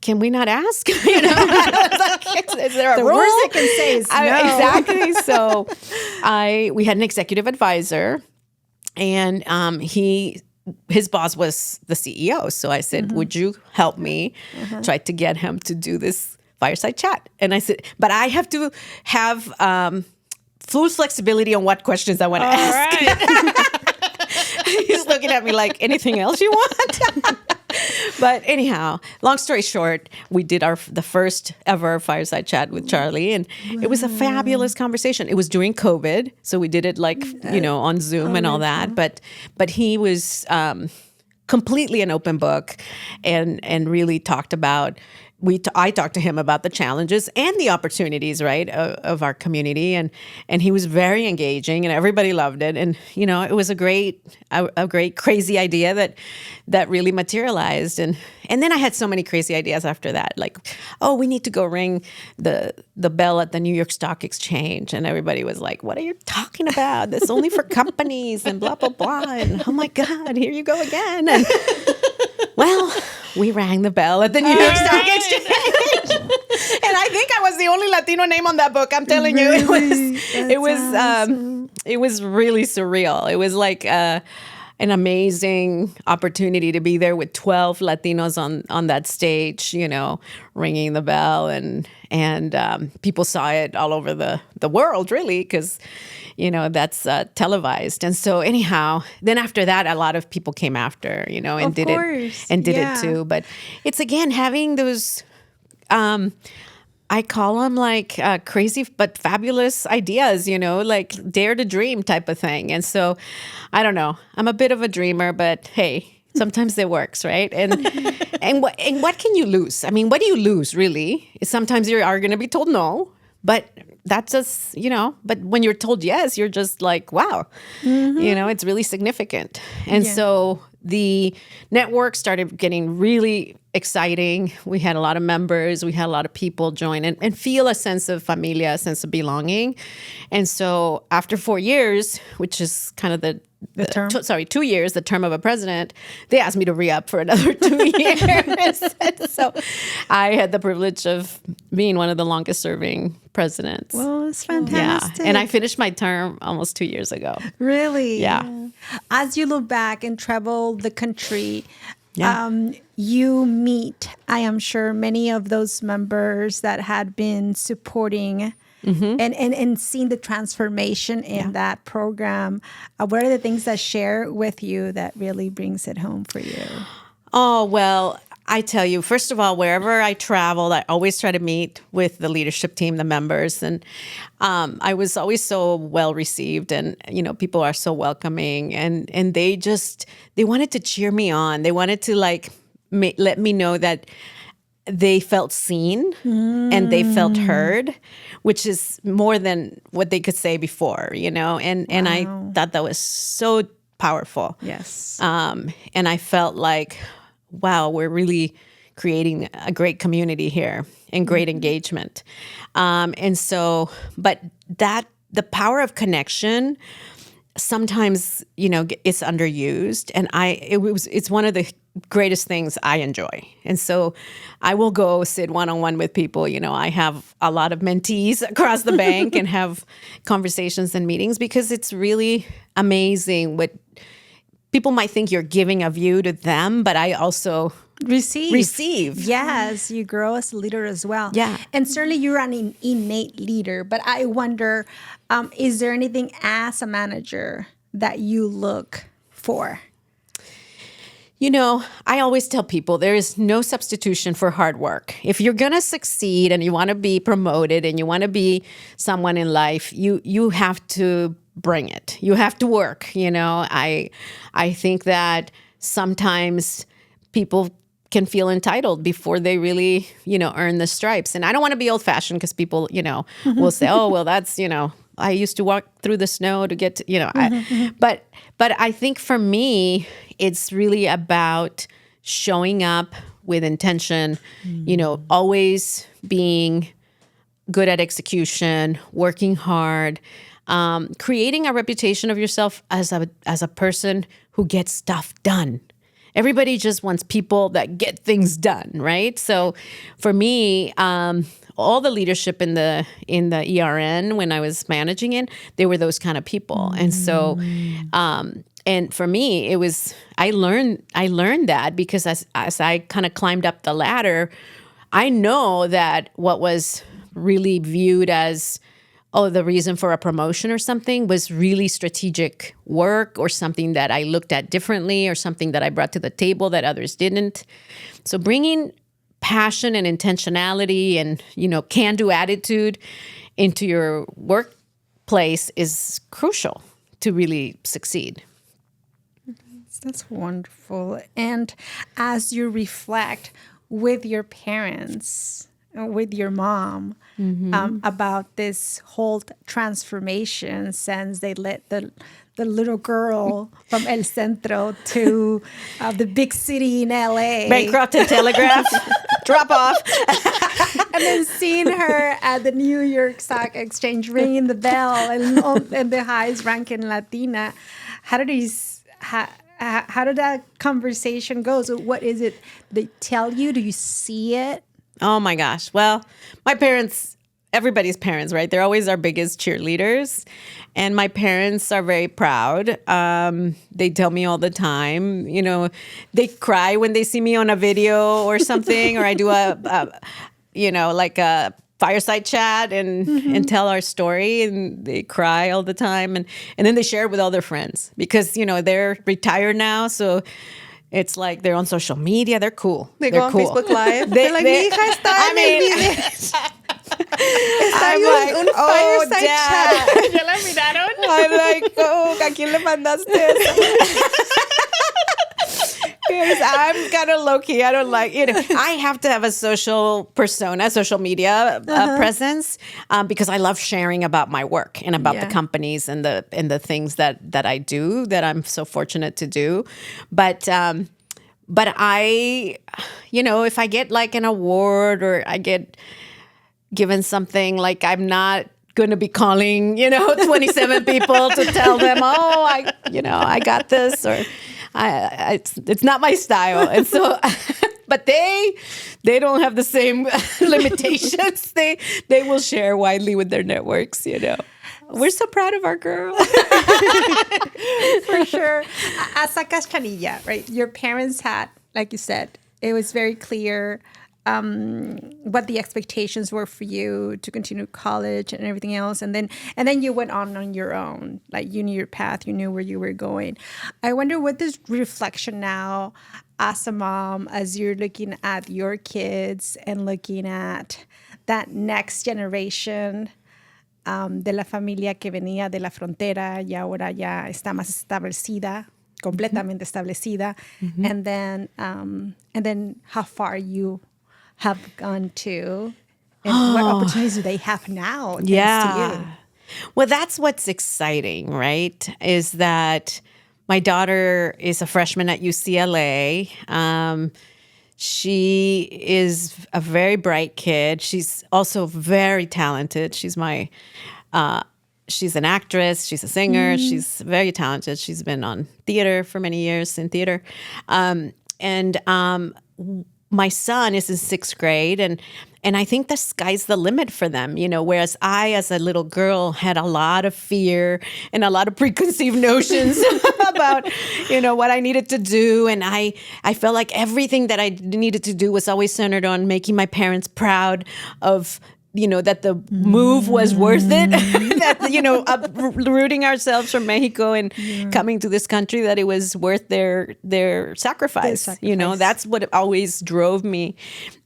Can we not ask? I was like, Is there a The rule? worst they can say is no. Exactly. So we had an executive advisor, and his boss was the CEO. So I said, would you help me try to get him to do this fireside chat? And I said, but I have to have full flexibility on what questions I want to ask. Right. He's looking at me like, anything else you want? But anyhow, long story short, we did the first ever fireside chat with Charlie, and it was a fabulous conversation. It was during COVID, so we did it like, on Zoom and all that. But he was completely an open book, and really talked about. I talked to him about the challenges and the opportunities, right, of our community, and he was very engaging, and everybody loved it. And it was a great crazy idea that really materialized. And then I had so many crazy ideas after that, like, oh, we need to go ring the bell at the New York Stock Exchange, and everybody was like, what are you talking about? That's only for companies and blah blah blah. And oh my God, here you go again. And well, we rang the bell at the New York Stock Exchange. And I think I was the only Latino name on that book. I'm telling you, it was really surreal. It was like an amazing opportunity to be there with 12 Latinos on that stage, ringing the bell, and people saw it all over the world, really, because that's televised. And so anyhow, then after that, a lot of people came after, and did it too. But it's, again, having those, I call them like crazy but fabulous ideas, like dare to dream type of thing. And so I don't know, I'm a bit of a dreamer, but hey, sometimes it works, right? And what can you lose? I mean, what do you lose, really? Sometimes you are going to be told no, but that's just, but when you're told yes, you're just like, wow, it's really significant. And so the network started getting really exciting. We had a lot of members. We had a lot of people join and feel a sense of familia, a sense of belonging. And so after 4 years, which is kind of the term? 2 years, the term of a president, they asked me to re-up for another 2 years. So I had the privilege of being one of the longest serving presidents. Well, it's fantastic. Yeah. And I finished my term almost 2 years ago. Really? Yeah. As you look back and travel the country, Yeah. You meet, I am sure, many of those members that had been supporting and seeing the transformation in that program. What are the things that share with you that really brings it home for you? Oh, well, I tell you, first of all, wherever I traveled, I always try to meet with the leadership team, the members. And I was always so well received, and, people are so welcoming, and they wanted to cheer me on. They wanted to let me know that they felt seen and they felt heard, which is more than what they could say before, and I thought that was so powerful. Yes. And I felt like, wow, we're really creating a great community here and great engagement. And so, but the power of connection sometimes, it's underused, and it's one of the greatest things I enjoy. And so I will go sit one-on-one with people. I have a lot of mentees across the bank and have conversations and meetings, because it's really amazing what people might think you're giving a view to them, but I also receive. Yes, you grow as a leader as well. Yeah. And certainly you're an innate leader, but I wonder, is there anything as a manager that you look for? I always tell people there is no substitution for hard work. If you're going to succeed and you want to be promoted and you want to be someone in life, you have to bring it. You have to work. I think that sometimes people can feel entitled before they really, earn the stripes. And I don't want to be old fashioned, because people, will say, oh, well, that's, I used to walk through the snow to get to, but I think for me, it's really about showing up with intention, always being good at execution, working hard, creating a reputation of yourself as a person who gets stuff done. everybody just wants people that get things done, right? So for me, all the leadership in the ERN when I was managing it, they were those kind of people. And so and for me, it was I learned that because as I kind of climbed up the ladder, I know that what was really viewed as the reason for a promotion or something was really strategic work or something that I looked at differently or something that I brought to the table that others didn't. So bringing passion and intentionality and, can-do attitude into your workplace is crucial to really succeed. That's wonderful. And as you reflect with your parents, with your mom, about this whole transformation since they let the little girl from El Centro to the big city in LA. Bankrupt and Telegraph, drop off. And then seeing her at the New York Stock Exchange ringing the bell and the highest ranking Latina. How did that conversation go? So what is it they tell you? Do you see it? Oh my gosh. Well, my parents, everybody's parents, right? They're always our biggest cheerleaders. And my parents are very proud. They tell me all the time, they cry when they see me on a video or something, or I do like a fireside chat and tell our story, and they cry all the time. And then they share it with all their friends because, they're retired now. So it's like they're on social media. They're cool. They go on cool. Facebook Live. They're like, mi hija está en el video. Está I'm en like, un fireside Dad. chat. ¿Ya la miraron? I'm like, ¿a quién le mandaste eso? Because I'm kind of low-key. I don't like, I have to have a social persona, social media presence because I love sharing about my work and about the companies and the things that I do that I'm so fortunate to do. But I, if I get like an award or I get given something, like I'm not going to be calling, 27 people to tell them, I got this, or it's not my style. And so, but they don't have the same limitations. They will share widely with their networks, We're so proud of our girl. For sure. As a Cachanilla, right? Your parents had, like you said, it was very clear what the expectations were for you to continue college and everything else. And then you went on your own. Like you knew your path, you knew where you were going. I wonder what this reflection now as a mom, as you're looking at your kids and looking at that next generation de la familia que venía de la frontera y ahora ya está más establecida, completamente establecida, and then how far you have gone to, and what opportunities do they have now? Thanks to you? Well, that's what's exciting, right? Is that my daughter is a freshman at UCLA. She is a very bright kid. She's also very talented. She's an actress. She's a singer. She's very talented. She's been on theater for many years in theater. My son is in 6th grade, and I think the sky's the limit for them, whereas I, as a little girl, had a lot of fear and a lot of preconceived notions about, what I needed to do. And I felt like everything that I needed to do was always centered on making my parents proud of, that the move was worth it, that, uprooting ourselves from Mexico and coming to this country, that it was worth their sacrifice. That's what always drove me.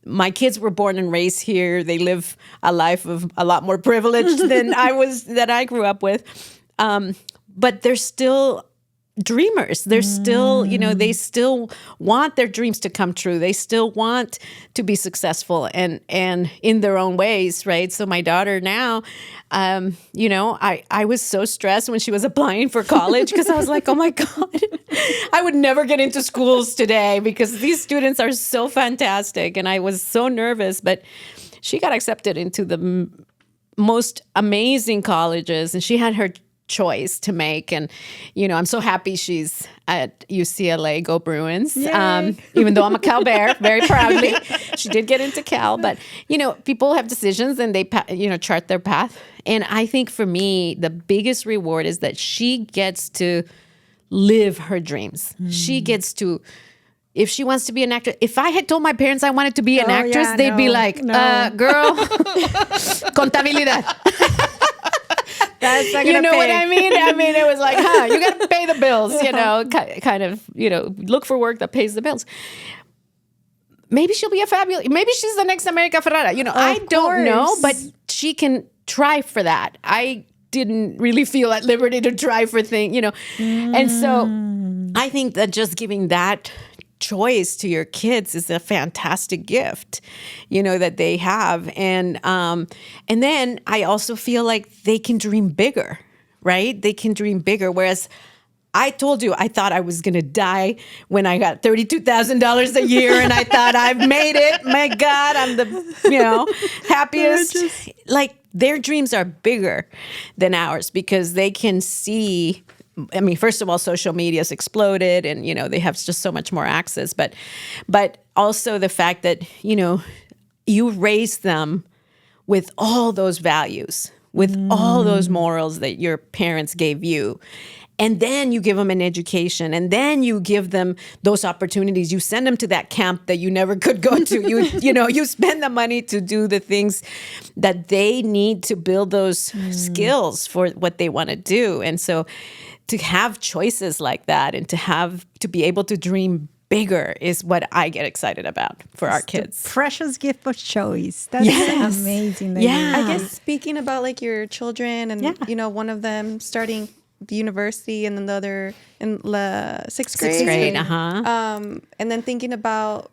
My kids were born and raised here. They live a life of a lot more privilege than I grew up with. But they're still dreamers. They're still, they still want their dreams to come true. They still want to be successful and in their own ways, right? So my daughter now, I was so stressed when she was applying for college because I was like, oh my God, I would never get into schools today because these students are so fantastic. And I was so nervous, but she got accepted into the most amazing colleges, and she had her choice to make. And, I'm so happy she's at UCLA. Go Bruins. Even though I'm a Cal Bear, very proudly. She did get into Cal. But, people have decisions and they, chart their path. And I think for me, the biggest reward is that she gets to live her dreams. She gets to, if she wants to be an actress, if I had told my parents I wanted to be an actress, they'd be like, girl, contabilidad. That's not You gonna know pay. what I mean? I mean, it was like, you got to pay the bills, kind of, look for work that pays the bills. Maybe she'll be maybe she's the next America Ferrara. I don't know, but she can try for that. I didn't really feel at liberty to try for things, And so I think that just giving that choice to your kids is a fantastic gift, that they have. And then I also feel like they can dream bigger, right? They can dream bigger. Whereas I told you, I thought I was going to die when I got $32,000 a year and I thought I've made it. My God, I'm the, happiest. Like their dreams are bigger than ours because they can see. I mean, first of all, social media's exploded and, they have just so much more access. But also the fact that, you raise them with all those values, with all those morals that your parents gave you. And then you give them an education and then you give them those opportunities. You send them to that camp that you never could go to. You spend the money to do the things that they need to build those skills for what they want to do. And so to have choices like that and to be able to dream bigger is what I get excited about for our kids. Precious gift of choice. That's amazing. I guess speaking about like your children and, one of them starting the university and then the other in the sixth grade. And then thinking about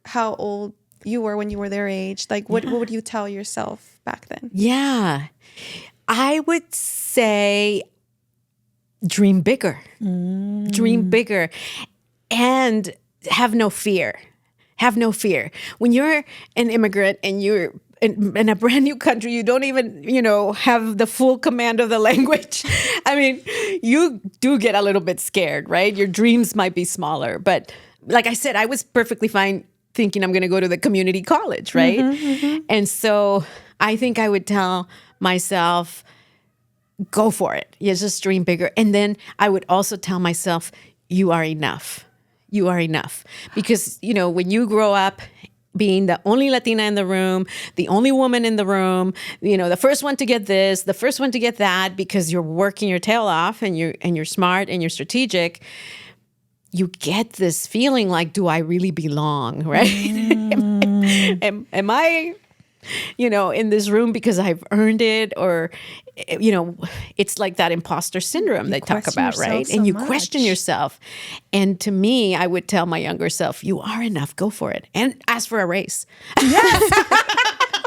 how old you were when you were their age, like what would you tell yourself back then? Yeah. I would say dream bigger. Dream bigger. And have no fear. Have no fear. When you're an immigrant and you're in a brand new country, you don't even, have the full command of the language. I mean, you do get a little bit scared, right? Your dreams might be smaller. But like I said, I was perfectly fine thinking I'm going to go to the community college, right? And so I think I would tell myself, go for it. Yeah, just dream bigger. And then I would also tell myself, you are enough. You are enough. Because, when you grow up being the only Latina in the room, the only woman in the room, the first one to get this, the first one to get that, because you're working your tail off and you're smart and you're strategic, you get this feeling like, do I really belong, right? Am I, in this room because I've earned it? Or, it's like that imposter syndrome they talk about, right? And you question yourself. And to me, I would tell my younger self, you are enough, go for it. And ask for a raise. Yes.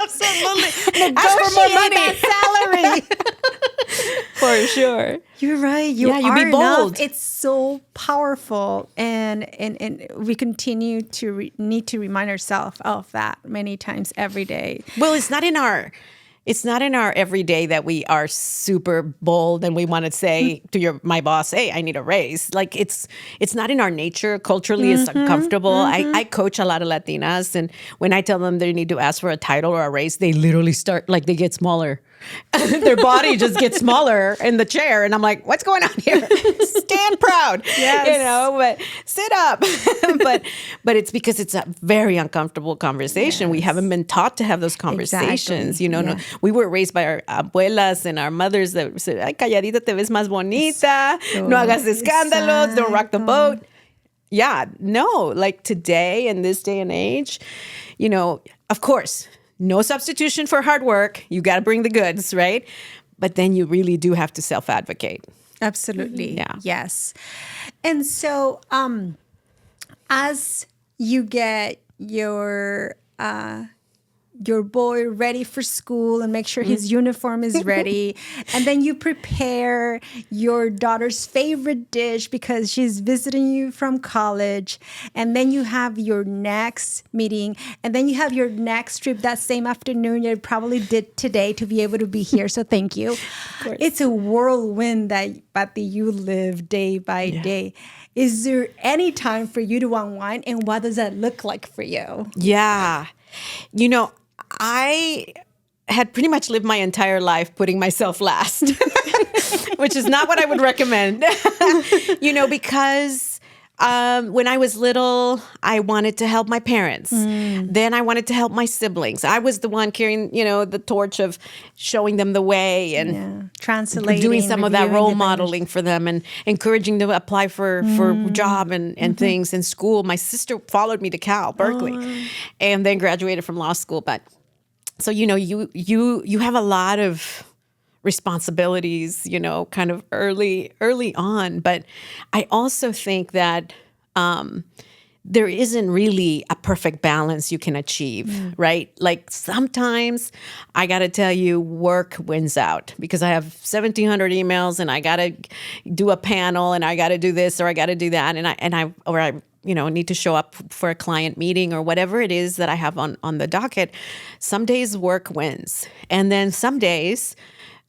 Absolutely. Ask for more money. Salary. For sure. You're right. You be bold. Enough. It's so powerful, and we continue to need to remind ourselves of that many times every day. Well, it's not in our everyday that we are super bold and we want to say to my boss, hey, I need a raise. Like it's not in our nature. Culturally, it's uncomfortable. I coach a lot of Latinas, and when I tell them they need to ask for a title or a raise, they literally start, like, they get smaller. Their body just gets smaller in the chair. And I'm like, what's going on here? Stand proud. Yes. But sit up. but it's because it's a very uncomfortable conversation. Yes. We haven't been taught to have those conversations. Exactly. No, we were raised by our abuelas and our mothers that said, ay, calladita te ves más bonita. No hagas escándalos. Don't rock the boat. Yeah, no, like today in this day and age, of course, no substitution for hard work. You got to bring the goods, right? But then you really do have to self-advocate. Absolutely. Yeah. Yes. And so as you get your your boy ready for school and make sure his uniform is ready. And then you prepare your daughter's favorite dish because she's visiting you from college. And then you have your next meeting. And then you have your next trip that same afternoon you probably did today to be able to be here. So thank you. It's a whirlwind that, Patty, you live day by day. Is there any time for you to unwind? And what does that look like for you? Yeah. You know, I had pretty much lived my entire life putting myself last, which is not what I would recommend. Because when I was little, I wanted to help my parents. Then I wanted to help my siblings. I was the one carrying, the torch of showing them the way and translating, doing some of that reviewing role the modeling for them and encouraging them to apply for job and things in school. My sister followed me to Cal, Berkeley, and then graduated from law school. But so, you have a lot of responsibilities, kind of early on. But I also think that there isn't really a perfect balance you can achieve, right? Like sometimes I got to tell you, work wins out because I have 1,700 emails and I got to do a panel and I got to do this or I got to do that. And I need to show up for a client meeting or whatever it is that I have on the docket. Some days work wins. And then some days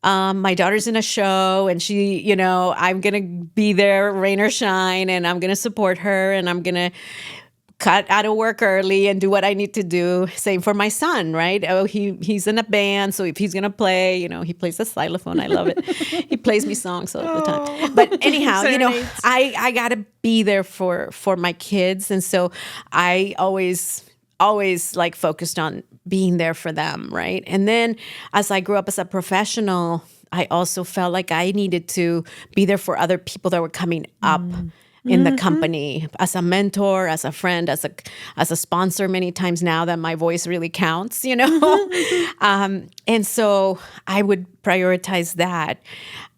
my daughter's in a show and she, I'm going to be there, rain or shine, and I'm going to support her and I'm going to cut out of work early and do what I need to do. Same for my son, right? Oh, he's in a band, so if he's going to play, he plays the xylophone. I love it. He plays me songs all the time. But anyhow, I got to be there for my kids. And so I always like focused on being there for them, right? And then as I grew up as a professional, I also felt like I needed to be there for other people that were coming up in the company, as a mentor, as a friend, as a sponsor many times now that my voice really counts, and so I would prioritize that.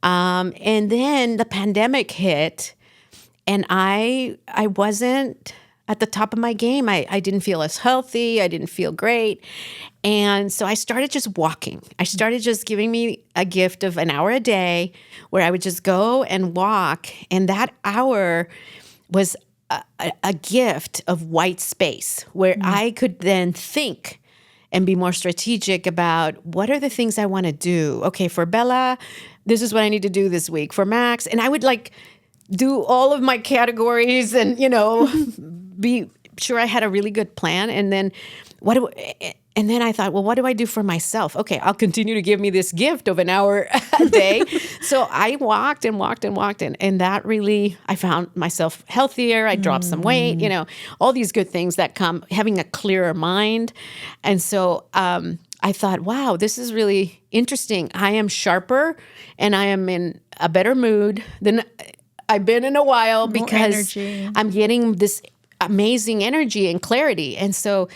And then the pandemic hit and I wasn't at the top of my game. I didn't feel as healthy. I didn't feel great. And so I started just walking. I started just giving me a gift of an hour a day where I would just go and walk. And that hour was a gift of white space where I could then think and be more strategic about what are the things I want to do. Okay, for Bella, this is what I need to do this week. For Max, and I would do all of my categories and, be sure I had a really good plan. And then and then I thought, well, what do I do for myself? Okay, I'll continue to give me this gift of an hour a day. So I walked and walked and walked. And that really, I found myself healthier. I dropped some weight, all these good things that come, having a clearer mind. And so I thought, wow, this is really interesting. I am sharper and I am in a better mood than I've been in a while because I'm getting this amazing energy and clarity. And so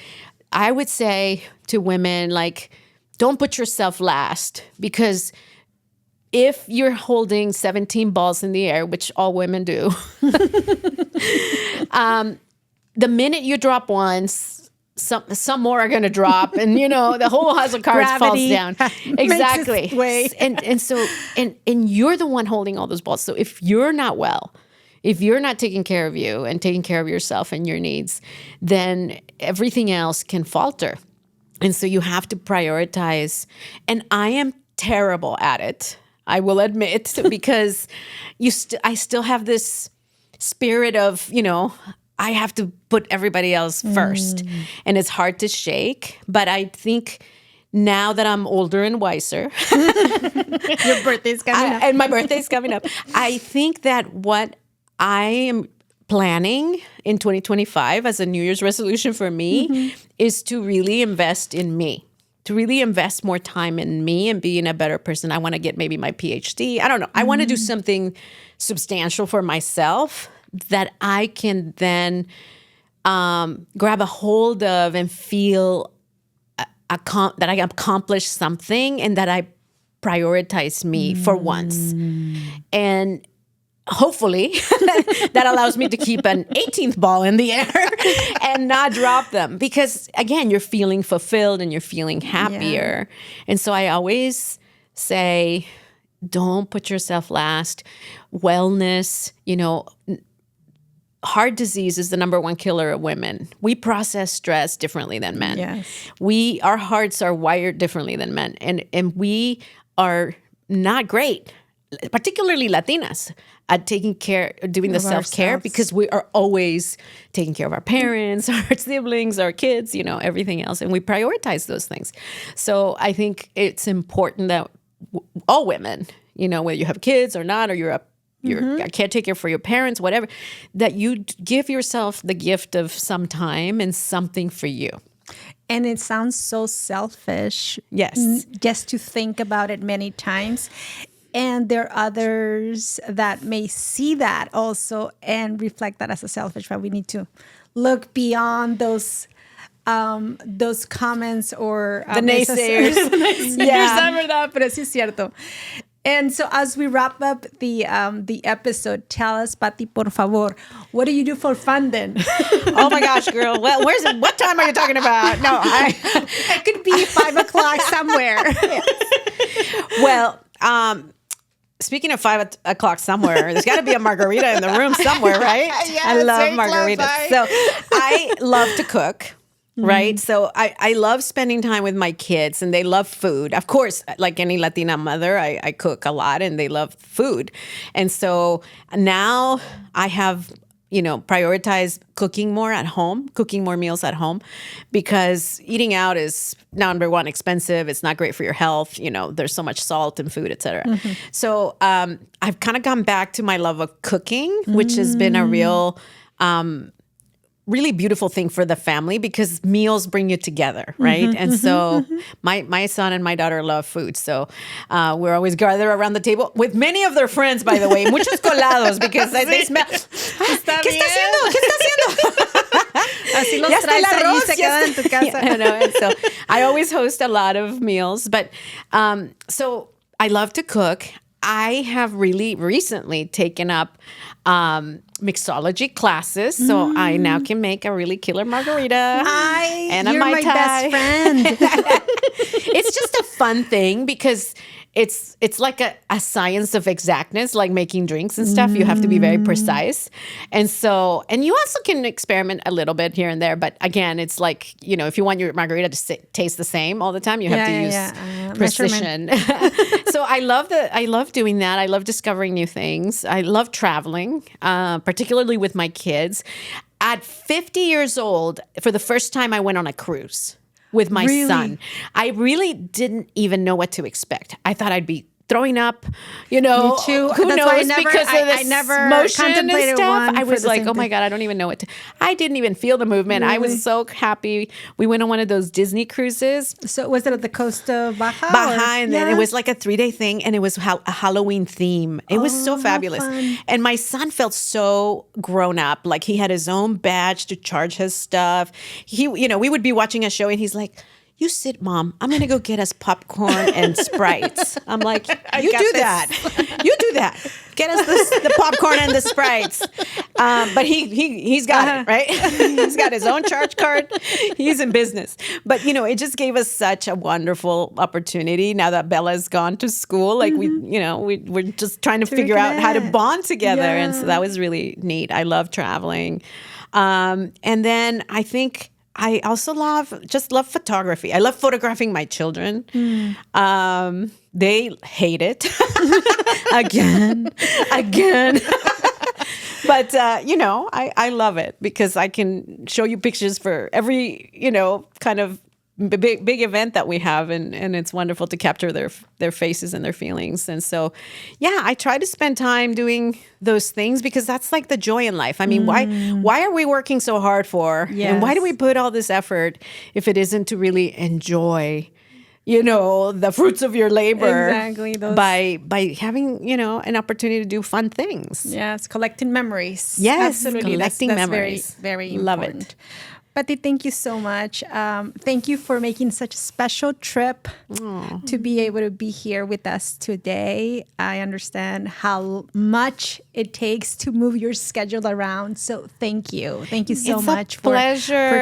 I would say to women, don't put yourself last, because if you're holding 17 balls in the air, which all women do, the minute you drop one, some more are going to drop, and the whole house of cards falls down. Exactly. And so you're the one holding all those balls. So if you're not well, if you're not taking care of you and taking care of yourself and your needs, then everything else can falter. And so you have to prioritize. And I am terrible at it, I will admit, because I still have this spirit of, I have to put everybody else first. And it's hard to shake. But I think now that I'm older and wiser, your birthday's coming up. And my birthday's coming up, I think that what I am planning in 2025 as a New Year's resolution for me is to really invest in me, to really invest more time in me and being a better person. I want to get maybe my PhD. I don't know. I want to do something substantial for myself that I can then grab a hold of and feel that I accomplished something and that I prioritize me for once. And hopefully that allows me to keep an 18th ball in the air and not drop them, because again, you're feeling fulfilled and you're feeling happier. And so I always say, don't put yourself last. Wellness, heart disease is the number one killer of women. We process stress differently than men. Yes. Our hearts are wired differently than men, and we are not great, particularly Latinas, at taking care, doing the self-care, because we are always taking care of our parents, our siblings, our kids, everything else. And we prioritize those things. So I think it's important that all women, whether you have kids or not, or you're a caretaker for your parents, whatever, that you give yourself the gift of some time and something for you. And it sounds so selfish. Yes. Just to think about it many times. And there are others that may see that also and reflect that as a selfish, but we need to look beyond those comments or the naysayers. ¿Verdad? Pero sí es cierto. And so as we wrap up the episode, tell us, Patty, por favor, what do you do for fun then? Oh my gosh, girl. Well, what time are you talking about? No, it could be 5 o'clock somewhere. Well, speaking of 5 o'clock somewhere, there's got to be a margarita in the room somewhere, right? Yes, I love margaritas. So I love to cook. Right. So I love spending time with my kids, and they love food. Of course, like any Latina mother, I cook a lot and they love food. And so now I have, prioritized cooking more at home, cooking more meals at home, because eating out is, number one, expensive. It's not great for your health. There's so much salt in food, et cetera. So I've kind of gone back to my love of cooking, which has been a real really beautiful thing for the family, because meals bring you together, right? And so my son and my daughter love food. So we're always gathered around the table with many of their friends, by the way, muchos colados, because they smell. ¿Qué está haciendo? ¿Qué está haciendo? Así los traes ahí, se quedan en tu casa. And so I always host a lot of meals, but so I love to cook. I have really recently taken up mixology classes, so I now can make a really killer margarita and a you're Mai my Tai. best friend. It's just a fun thing, because it's like a science of exactness, like making drinks and stuff. You have to be very precise. And you also can experiment a little bit here and there. But again, it's like, if you want your margarita to taste the same all the time, you have to use precision. So I love doing that. I love discovering new things. I love traveling, particularly with my kids. At 50 years old, for the first time, I went on a cruise with my son. I really didn't even know what to expect. I thought I'd be throwing up, Me too. Who That's knows? why Because of this I never motion and contemplated stuff. one I was for the like, same oh my thing. God, I don't even know what to. I didn't even feel the movement. I was so happy. We went on one of those Disney cruises. So was it at the coast of Baja? And then it was like a 3-day thing, and it was a Halloween theme. It was so fabulous. Fun. And my son felt so grown up. Like he had his own badge to charge his stuff. We would be watching a show, and he's like, you sit, Mom. I'm going to go get us popcorn and Sprites. I'm like, you do that. You do that. Get us the popcorn and the Sprites. But he's got it, right? He's got his own charge card. He's in business. But, it just gave us such a wonderful opportunity now that Bella's gone to school. Like, we're just trying to figure out how to bond together. Yeah. And so that was really neat. I love traveling. And then I think I also love photography. I love photographing my children. They hate it. again. But, I love it, because I can show you pictures for every, kind of big event that we have, and it's wonderful to capture their faces and their feelings. And so, I try to spend time doing those things, because that's like the joy in life. I mean, why are we working so hard for? Yes. And why do we put all this effort if it isn't to really enjoy, the fruits of your labor? Exactly. By having, an opportunity to do fun things. Yes, collecting memories. Yes, absolutely. collecting That's memories. Very, very Love important. it. Patty, thank you so much. Thank you for making such a special trip to be able to be here with us today. I understand how much it takes to move your schedule around. So thank you. Thank you so much for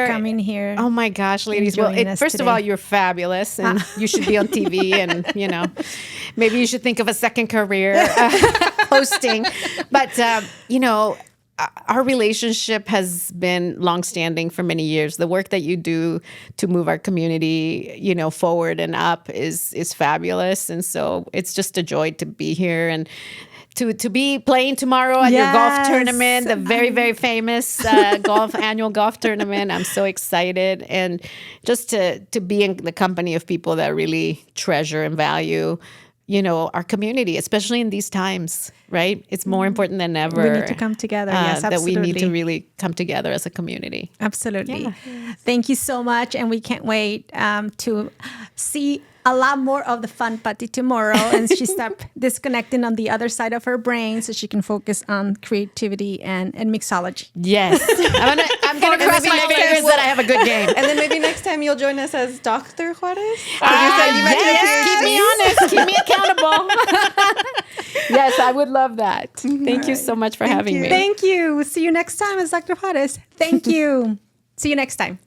coming here. Oh my gosh, ladies. Well, first of all, you're fabulous and you should be on TV and, maybe you should think of a second career hosting. But, our relationship has been longstanding for many years. The work that you do to move our community, forward and up is fabulous. And so it's just a joy to be here and to be playing tomorrow at your golf tournament, the very, very famous annual golf tournament. I'm so excited. And just to be in the company of people that really treasure and value our community, especially in these times, right? It's more important than ever. We need to come together. Yes, absolutely. That we need to really come together as a community. Absolutely. Yeah. Thank you so much. And we can't wait to see a lot more of the fun Patty tomorrow. And she stopped disconnecting on the other side of her brain so she can focus on creativity and mixology. Yes. I'm going to cross my fingers that I have a good game. And then maybe next time you'll join us as Dr. Juarez. Yes, keep me honest. Keep me accountable. Yes, I would love that. Thank you so much for having me. Thank you. See you next time as Dr. Juarez. Thank you. See you next time.